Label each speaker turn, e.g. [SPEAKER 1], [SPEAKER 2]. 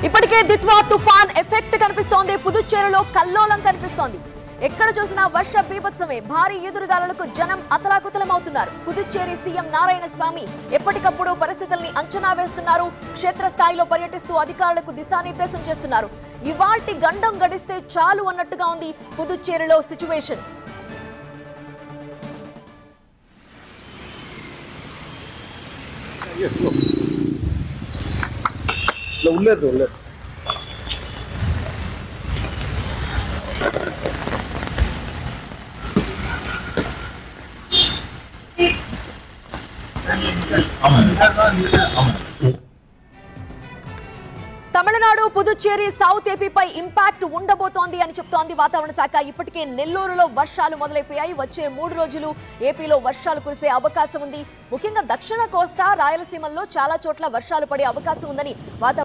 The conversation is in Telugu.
[SPEAKER 1] ఇప్పటికే దిత్వా తుఫాన్ ఎఫెక్ట్ కనిపిస్తోంది. పుదుచ్చేరిలో కల్లోలం కనిపిస్తోంది. ఎక్కడ చూసినా వర్ష బీభత్సమే. భారీ ఈదురుగాలులకు జనం అతలాకుతలమవుతున్నారు. పుదుచ్చేరి సీఎం నారాయణ స్వామి ఎప్పటికప్పుడు పరిస్థితుల్ని అంచనా వేస్తున్నారు. క్షేత్రస్థాయిలో పర్యటిస్తూ అధికారులకు దిశానిర్దేశం చేస్తున్నారు. ఇవాల్టి గండం గడిస్తే చాలు అన్నట్టుగా ఉంది పుదుచ్చేరిలో సిచ్యువేషన్. తమిళనాడు పుదుచ్చేరి సౌత్ ఏపీపై ఇంపాక్ట్ ఉండబోతోంది అని చెప్తోంది వాతావరణ శాఖ. ఇప్పటికే నెల్లూరులో వర్షాలు మొదలైపోయాయి. వచ్చే 3 రోజులు ఏపీలో వర్షాలు కురిసే అవకాశం ఉంది. ముఖ్యంగా దక్షిణ కోస్తా, రాయలసీమల్లో చాలా చోట్ల వర్షాలు పడే అవకాశం ఉందని వాతావరణ